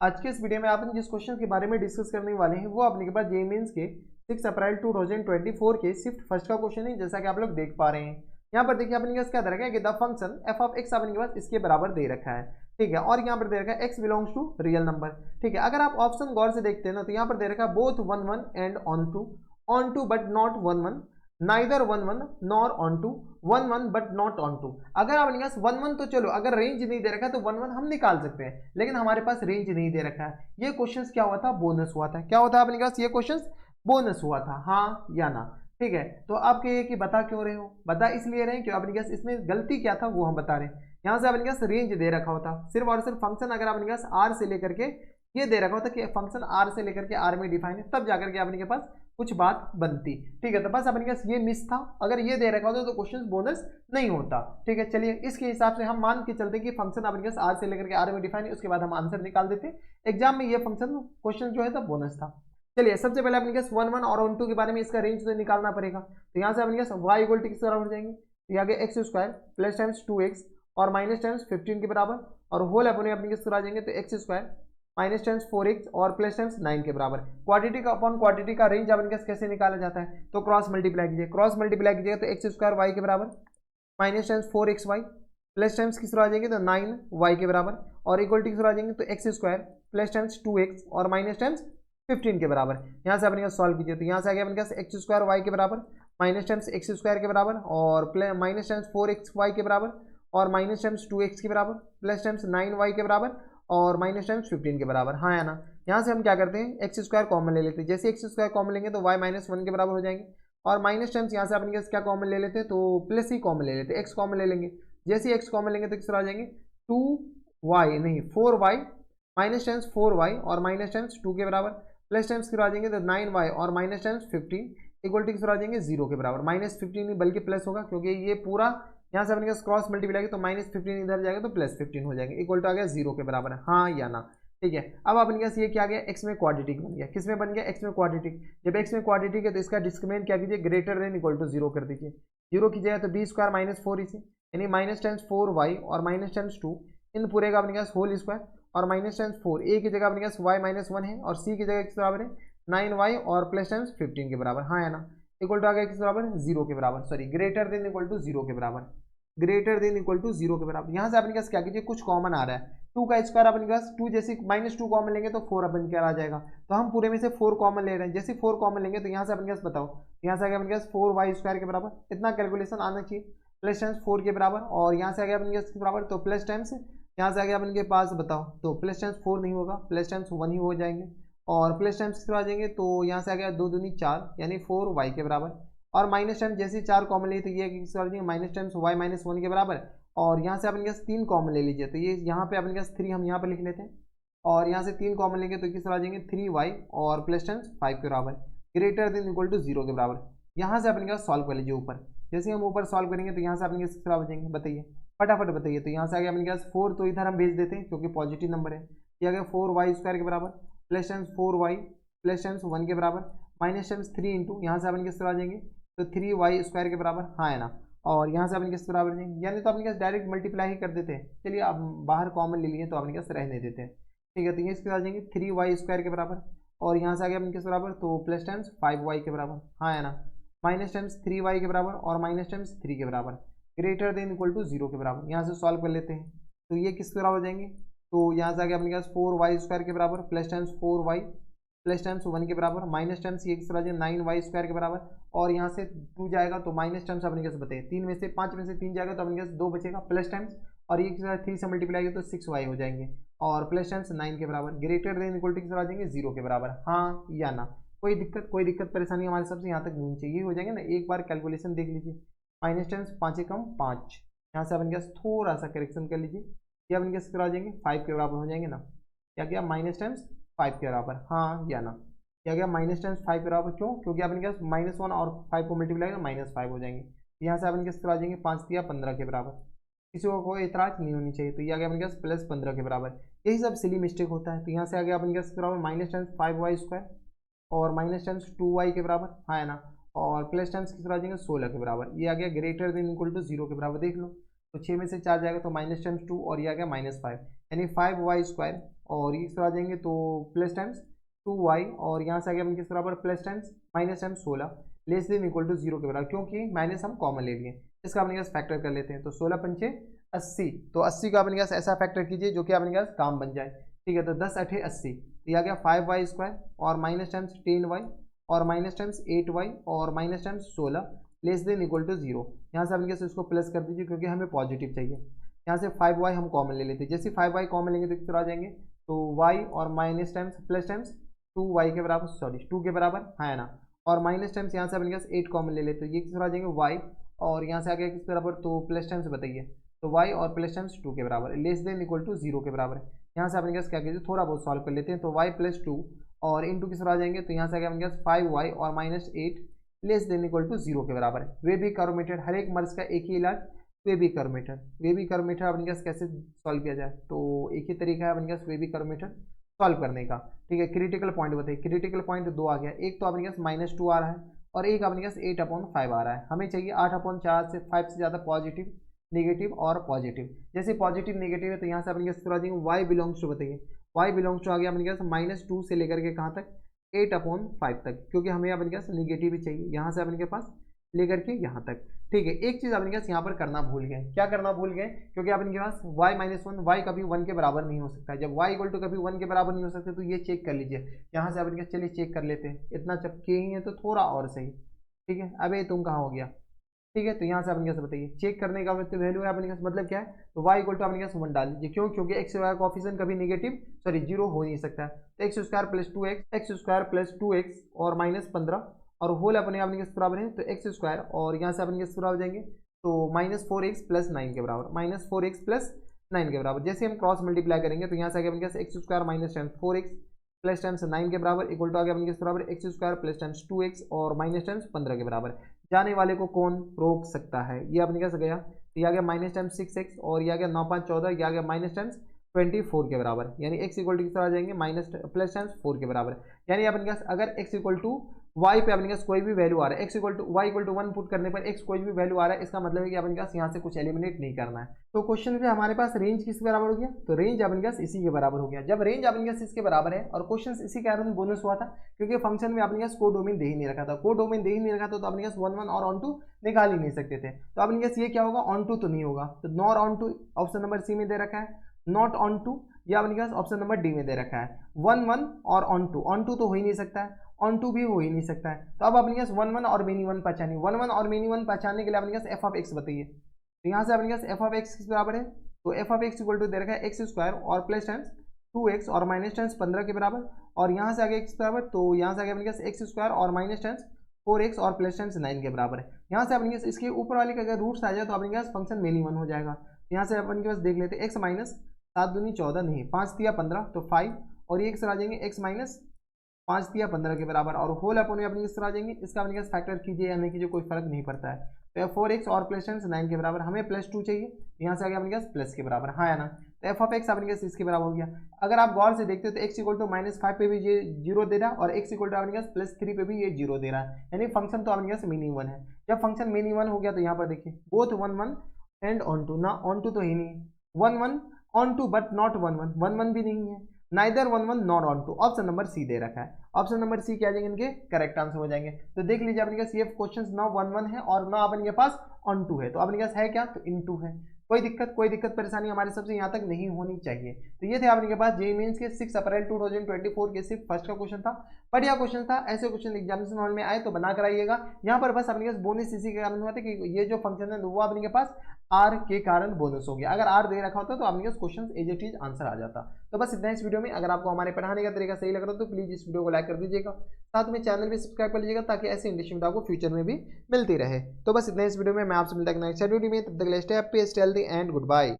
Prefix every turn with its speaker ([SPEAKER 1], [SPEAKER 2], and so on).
[SPEAKER 1] आज के इस वीडियो में अपन जिस क्वेश्चन के बारे में डिस्कस करने वाले हैं वो अपने के पास जेईई मेंस के 6 अप्रैल 2024 के शिफ्ट फर्स्ट का क्वेश्चन है, जैसा कि आप लोग देख पा रहे हैं। यहाँ पर देखिए अपने के पास क्या दे रखा है कि the function F of x अपने के पास इसके बराबर दे रखा है, ठीक है। और यहाँ पर दे रखा है x belongs to real number, ठीक है। अगर आप ऑप्शन गौर से देखते हैं ना तो यहाँ पर दे रखा है both 1 1 and onto but not 1 1, neither 1 1 nor onto, 1 1 but not on to. अगर आप 1 1 तो चलो, अगर रेंज नहीं दे रखा है तो 1 1 हम निकाल सकते हैं, लेकिन हमारे पास रेंज नहीं दे रखा है। ये क्वेश्चन क्या हुआ था, बोनस हुआ था। क्या होता है अपने पास, ये क्वेश्चन बोनस हुआ था, हाँ या ना, ठीक है। तो आप कहिए कि बता क्यों रहे हो, बता इसलिए रहे हैं कि अपने पास इसमें गलती क्या था वो हम बता रहे हैं। यहाँ से अपने पास रेंज दे रखा होता, सिर्फ और सिर्फ फंक्शन अगर अपने पास आर से लेकर के ये दे रखा होता कि फंक्शन आर से लेकर के आर में डिफाइन है, तब जाकर के अपने के पास कुछ बात बनती, ठीक है। तो बस अपने पास ये मिस था, अगर ये दे रखा होता तो क्वेश्चन बोनस नहीं होता, ठीक है। चलिए इसके हिसाब से हम मान के चलते कि फंक्शन अपने पास आर से लेकर के आर में डिफाइन है, उसके बाद हम आंसर निकाल देते। एग्जाम में ये फंक्शन क्वेश्चन जो है तो बोनस था। चलिए सबसे पहले अपने पास 1 1 और 1 2 के बारे में इसका रेंज तो निकालना पड़ेगा। तो यहाँ से अपने पास y इक्वल टू किस बराबर हो जाएंगे, तो यहाँ x square plus times 2x और माइनस टाइम्स 15 के बराबर, और होल अपने किस आ जाएंगे तो x square minus times 4x और प्लस टाइम्स 9 के बराबर। क्वांटिटी का अपॉन क्वांटिटी का रेंज अपने कैसे निकाला जाता है, तो क्रॉस मल्टीप्लाई कीजिए, क्रॉस मल्टीप्लाई कीजिएगा तो एक्स स्क्वायर वाई के बराबर minus times 4xy plus times किस आ जाएंगे तो 9y के बराबर, और इक्वल टू किस आ जाएंगे तो x square plus times 2x और माइनस टाइम्स 15 के बराबर। यहाँ से अपने पास सॉल्व कीजिए, तो यहाँ से आ गया अपने पास एक्स स्क्वायर वाई के बराबर माइनस टाइम्स एक्स स्क्वायर के बराबर और माइनस टाइम्स 4xy के बराबर और माइनस टाइम्स 2x के बराबर प्लस टाइम्स 9y के बराबर और माइनस टाइम्स 15 के बराबर, हाँ या ना। यहाँ से हम क्या करते हैं, एक्स स्क्वायर कॉमन ले लेते हैं, जैसे एक्स स्क्वायर कॉमन लेंगे तो वाई माइनस 1 के बराबर हो जाएंगे, और माइनस टाइम्स यहाँ से अपने क्या कॉमन ले लेते हैं तो प्लस ही कॉमन ले लेते हैं, एक्स कॉमन ले लेंगे, जैसे एक्स कॉमन लेंगे तो किस तरह आ जाएंगे 2y नहीं 4y माइनस टाइम्स 4y और माइनस टाइम्स 2 के बराबर प्लस टाइम्स किस आ जाएंगे तो 9y और माइनस टाइम्स 15 इक्वल टू किस आ जाएंगे 0 के बराबर। माइनस 15 नहीं बल्कि प्लस होगा, क्योंकि ये पूरा यहाँ से अपने क्रॉस मल्टीप्लाई तो माइनस 15 इधर जाएगा तो प्लस 15 हो जाएंगे, इक्वल टू आ गया 0 के बराबर, हाँ या ना, ठीक है। अब अपने पास ये क्या आ गया, एक्स में क्वाड्रेटिक बन गया, किस में बन गया एक्स में क्वाड्रेटिक। जब एक्स में क्वाड्रेटिक है तो इसका डिस्क्रिमिनेंट क्या कीजिए, ग्रेटर देन इक्वल टू 0 कर दीजिए, 0 कीजिएगा तो बी स्क्वायर माइनस 4 इसी यानी माइनस टाइम्स 4y और माइनस टाइम्स 2 इन पूरे का अपने पास होल स्क्वायर और माइनस टाइम्स 4 ए की जगह अपने पास y माइनस 1 है और सी की जगह किस बराबर है 9y और प्लस टाइम्स 15 के बराबर, हाँ या ना, इक्वल टू आ गया किस बराबर 0 के बराबर, sorry greater than equal to 0 के बराबर, ग्रेटर देन इक्वल टू 0 के बराबर। यहाँ से अपने पास क्या कीजिए, कुछ कॉमन आ रहा है, 2 का स्क्वायर अपने पास 2 जैसे माइनस 2 कॉमन लेंगे तो 4 अपन क्या आ जाएगा, तो हम पूरे में से 4 कॉमन ले रहे हैं, जैसे 4 कॉमन लेंगे तो यहाँ से अपने पास बताओ, यहाँ से आ गया अपने पास 4y स्क्वायर के बराबर, इतना कैलकुलेशन आना चाहिए, प्लस टाइम्स 4 के बराबर, और यहाँ से आ गया अपने पास के बराबर तो प्लस टाइम्स यहाँ से आ गया अपन के पास बताओ तो प्लस टाइम्स 4 नहीं होगा, प्लस टाइम्स 1 ही हो जाएंगे, और प्लस टाइम्स किस आ जाएंगे तो यहाँ से आ गया 2 दूनी 4 यानी 4y के बराबर, और माइनस टाइम्स जैसे 4 कॉमन लिए तो ये किस आ जाएंगे माइनस टाइम्स y माइनस 1 के बराबर, और यहाँ से अपने पास 3 कॉमन ले लीजिए तो ये यहाँ पे अपने पास 3 हम यहाँ पे लिख लेते हैं, और यहाँ से 3 कॉमन लेंगे तो किस आ जाएंगे 3y और प्लस टाइम्स 5 के बराबर, ग्रेटर देन इक्वल टू 0 के बराबर। यहाँ से अपने पास सॉल्व कर लीजिए ऊपर, जैसे हम ऊपर सॉल्व करेंगे तो यहाँ से अपने किस बराबर जाएंगे बताइए, फटाफट बताइए। तो यहाँ से आ गया अपने पास 4 तो इधर हम भेज देते हैं क्योंकि पॉजिटिव नंबर है, ये आ गया 4y स्क्वायर के बराबर plus times 4y plus times 1 के बराबर माइनस टाइम्स 3 इंटू यहाँ से अपने किस तरह आ जाएंगे तो 3y स्क्वायर के बराबर, हाँ है ना, और यहाँ से अपने किस बराबर जाएंगे, यानी तो अपने पास डायरेक्ट मल्टीप्लाई ही कर देते हैं। चलिए अब बाहर कॉमन ले लिए तो अपने पास रहने देते हैं, ठीक है। तो ये इसके आ जाएंगे 3y स्क्वायर के बराबर, और यहाँ से आ गया अपने किस बराबर तो प्लस टाइम्स 5y के बराबर, हाँ है ना, माइनस टाइम्स 3y के बराबर और माइनस टाइम्स 3 के बराबर, ग्रेटर देन इक्वल टू 0 के बराबर। यहाँ से सॉल्व कर लेते हैं तो ये किस बराबर हो जाएंगे, तो यहाँ से आ गया अपने पास 4y स्क्वायर के बराबर plus times 4y plus times 1 के बराबर माइनस टाइम्स ये किस तरह 9y स्क्वायर के बराबर, और यहाँ से 2 जाएगा तो माइनस टाइम्स अपने कैसे बताइए 3 में से 5 में से 3 जाएगा तो अपने कैसे 2 बचेगा प्लस टाइम्स, और ये किस तरह 3 से मल्टीप्लाई तो 6y हो जाएंगे और प्लस टाइम्स 9 के बराबर, ग्रेटर देन इक्वल टू किस तरह आ जाएंगे 0 के बराबर, हाँ या ना। कोई दिक्कत परेशानी हमारे सबसे यहाँ तक नहीं चाहिए, हो जाएंगे ना। एक बार कैलकुलेशन देख लीजिए, माइनस टाइम्स 5 कम 5, यहाँ से अपने पास थोड़ा सा करेक्शन कर लीजिए, ये अपने कैसे आ जाएंगे 5 के बराबर हो जाएंगे ना, क्या क्या माइनस टाइम्स 5 के बराबर, हाँ या ना, क्या गया माइनस टाइम्स 5 के बराबर, क्यों क्योंकि अपने पास माइनस 1 और 5 को मल्टीप्लाई करें माइनस 5 हो जाएंगे, यहाँ से अपने पास आ जाएंगे 5 दिया 15 के बराबर, किसी को कोई इतराज नहीं होनी चाहिए, तो ये आ गया अपने पास प्लस 15 के बराबर। यही सब सिली मिस्टेक होता है, तो यहाँ से आ गया अपने पास बराबर माइनस टाइम्स 5y स्क्वायर और माइनस टाइम्स 2y के बराबर, हाँ है ना, और प्लस टाइम्स किस आ जाएंगे 16 के बराबर, ये आ गया ग्रेटर देन इक्वल टू 0 के बराबर। देख लो तो 6 में से 4 जाएगा तो माइनस टाइम्स 2 और ये आ गया माइनस 5 यानी 5y स्क्वायर और ये किस तरह आ जाएंगे तो प्लस टाइम्स 2y और यहाँ से आगे अपन किस बराबर plus times minus times 16 less than equal to 0 के बराबर, क्योंकि माइनस हम कॉमन ले लिए। इसका अपने पास फैक्टर कर लेते हैं, तो 16 पंचे 80, तो 80 का अपने पास ऐसा फैक्टर कीजिए जो कि अपने पास काम बन जाए। ठीक है, तो 10 8 80, तो आ गया 5y² और माइनस टाइम्स 10y और माइनस टाइम्स 8y और minus times 16 less than equal to 0। यहाँ से अपने इसको प्लस कर दीजिए क्योंकि हमें पॉजिटिव चाहिए। यहाँ से 5y हम कॉमन ले लेते हैं, जैसे 5y कॉमन लेंगे तो किस तरह आ जाएंगे तो y और minus times plus times 2y के बराबर, सॉरी 2 के बराबर है ना, और माइनस टाइम्स यहाँ से अपने पास 8 कॉमन ले लेते हैं, ये किस तरह आ जाएंगे y और यहाँ से आगे किस बराबर तो प्लस टाइम्स बताइए, तो y और प्लस टाइम्स 2 के बराबर लेस देन इक्वल टू 0 के बराबर है। यहाँ से अपने पास क्या कीजिए थोड़ा बहुत सॉल्व कर लेते हैं, तो y प्लस 2 और इंटू किस तरह आ जाएंगे, तो यहाँ से आगे अपने पास 5y और minus 8 less than equal to 0 के बराबर है। वे भी कर्व मेथड, हर एक मर्ज का एक ही इलाज वे भी कर्व मेथड। वे भी कर्व मेथड अपने पास कैसे सॉल्व किया जाए, तो एक ही तरीका है अपने पास वे भी कर्व मेथड सॉल्व करने का। ठीक है, क्रिटिकल पॉइंट बताइए, क्रिटिकल पॉइंट 2 आ गया, एक तो अपने पास -2 आ रहा है और एक अपने पास 8/5 आ रहा है। हमें चाहिए 8/4 से 5 से ज़्यादा पॉजिटिव, नेगेटिव और पॉजिटिव। जैसे पॉजिटिव नेगेटिव है तो यहाँ से अपने पास पूरा देंगे y बिलोंग्स टू बताइए, y बिलोंग्स टू आ गया अपने पास -2 से लेकर के कहाँ तक 8/5 तक, क्योंकि हमें अपने पास निगेटिव ही चाहिए, यहाँ से अपने के पास लेकर के यहाँ तक। ठीक है, एक चीज़ अपने पास यहाँ पर करना भूल गए, क्या करना भूल गए, क्योंकि अपने के पास y-1 y कभी 1 के बराबर नहीं हो सकता है। जब y इक्वल टू कभी 1 के बराबर नहीं हो सकता तो ये चेक कर लीजिए। यहाँ से अपने पास चलिए चेक कर लेते हैं, इतना जब किए ही है तो थोड़ा और सही। ठीक है, अबे तुम कहाँ हो गया। ठीक है, तो यहाँ से अपने पास बताइए चेक करने का वैल्यू है अपने पास, मतलब क्या है, तो y इक्वल टू अपने पास 1 डाल दीजिए, क्यों, क्योंकि x का कोफिशिएंट कभी नेगेटिव सॉरी 0 हो नहीं सकता है। तो x² plus 2x, x² plus 2x और -15 और होल अपने आपने किस बराबर है, तो x² और यहाँ से अपने किस बराबर हो जाएंगे तो -4x प्लस 9 के बराबर, -4x प्लस 9 के बराबर। जैसे हम क्रॉस मल्टीप्लाई करेंगे तो यहाँ से आगे अपने पास x² minus times 4x plus times 9 के बराबर इक्वल टू आगे अपने किस बराबर x² प्लस टाइम्स 2x और माइनस टाइम्स 15 के बराबर। जाने वाले को कौन रोक सकता है, ये अपने कैसे गया, तो ये आ गया माइनस टाइम्स 6x और ये आ गया 9 5 14, ये आ गया माइनस टाइम्स 24 के बराबर, यानी x इक्वल टू किस तरह आ जाएंगे माइनस प्लस टाइम्स 4 के बराबर। यानी अपने पास अगर x इक्वल टू y पे अपने पास कोई भी वैल्यू आ रहा है, x equal to y equal to 1 put करने पर x कोई भी वैल्यू आ रहा है, इसका मतलब है कि अपने पास यहाँ से कुछ एलिमिनेट नहीं करना है। तो क्वेश्चन पे हमारे पास रेंज किस बराबर हो गया, तो रेंज अपने पास इसी के बराबर हो गया। जब रेंज अपने पास इसके बराबर है और क्वेश्चन इसी कारण बोनस हुआ था क्योंकि फंक्शन में अपने पास कोड डोमेन दे ही नहीं रखा था, कोड डोमेन दे ही नहीं रखा था तो अपने पास 1 1 और ऑन टू निकाल ही नहीं सकते थे। तो अपने पास ये क्या होगा, ऑन टू तो नहीं होगा, तो not on to option number C में दे रखा है, नॉट ऑन टू या अपने पास ऑप्शन नंबर डी में दे रखा है 1 1 और ऑन टू तो हो ही नहीं सकता है, ऑन टू भी हो ही नहीं सकता है। तो अब अपने पास 1 1 और मेनी 1 पहचानिए, 1 1 और मेनी 1 पहचानने के लिए अपने पास f(x) बताइए, तो यहाँ से अपने पास f(x) किस बराबर है, तो f(x) इक्वल टू दे रखा है x² और प्लस टाइम्स 2x और माइनस टाइम्स 15 के बराबर, और यहाँ से आगे x बराबर, तो यहाँ से आगे अपने पास x² और माइनस टाइम्स 4x और प्लस टाइम्स 9 के बराबर है। यहाँ से अपने पास इसके ऊपर वाले का अगर रूट्स आ जाए तो अपने पास फंक्शन मेनी 1 हो जाएगा। यहाँ से अपन के पास देख लेते हैं x माइनस 7 दूनी 14 नहीं 5 तिया 15 तो 5 और ये किस आ जाएंगे x माइनस 5 तिया 15 के बराबर और होल अपन में अपने किस तरह आ जाएंगे, इसका अपने पास फैक्टर कीजिए या नहीं कीजिए कोई फर्क नहीं पड़ता है। तो 4x और प्लस टाइम्स 9 के बराबर, हमें +2 चाहिए, यहाँ से आगे अपने पास प्लस के बराबर, हाँ है ना, तो f(x) अपने पास इसके बराबर हो गया। अगर आप गौर से देखते हो तो x इक्वल टू -5 पे भी ये 0 दे रहा है और x इक्वल टू अपने पास +3 पे भी ये 0 दे रहा है, यानी फंक्शन तो अपने पास मिनी 1 है। जब फंक्शन मिनी 1 हो गया तो यहाँ पर देखिए बोथ 1 1 एंड ऑन टू, ना ऑन टू तो ही नहीं है, 1 1 ऑन टू बट नॉट 1 1, 1 1 भी नहीं है, neither 1 1 not on to, option number C दे रखा है। ऑप्शन नंबर सी क्या आ जाएंगे, इनके करेक्ट आंसर हो जाएंगे। तो देख लीजिए अपने पास ये क्वेश्चंस ना 1 1 है और ना अपने पास ऑन टू है, तो अपने पास है क्या, तो इन टू है। कोई दिक्कत परेशानी हमारे सबसे यहाँ तक नहीं होनी चाहिए। तो ये थे आपके पास जेईई मेंस के 6 अप्रैल 2024 के सिर्फ फर्स्ट का क्वेश्चन था, बढ़िया क्वेश्चन था। ऐसे क्वेश्चन एग्जामिनेशन हॉल में आए तो बना कर आइएगा। यहाँ पर बस अपने पास बोनस इसी के कारण हुआ था कि ये जो फंक्शन है वो अपने पास आर के कारण बोनस हो गया। अगर आर दे रखा होता तो अपने पास question as it is answer आ जाता। तो बस इतना इस वीडियो में। अगर आपको हमारे पढ़ाने का तरीका सही लग रहा हो तो प्लीज इस वीडियो को लाइक कर दीजिएगा, साथ में चैनल भी सब्सक्राइब कर लीजिएगा ताकि ऐसे इंटरेस्टिंग वीडियो आपको फ्यूचर में भी मिलती रहे। तो बस इतना इस वीडियो में, मैं आपसे मिलता हूं नेक्स्ट वीडियो में। तब तक के लिए stay happy, stay healthy and good bye.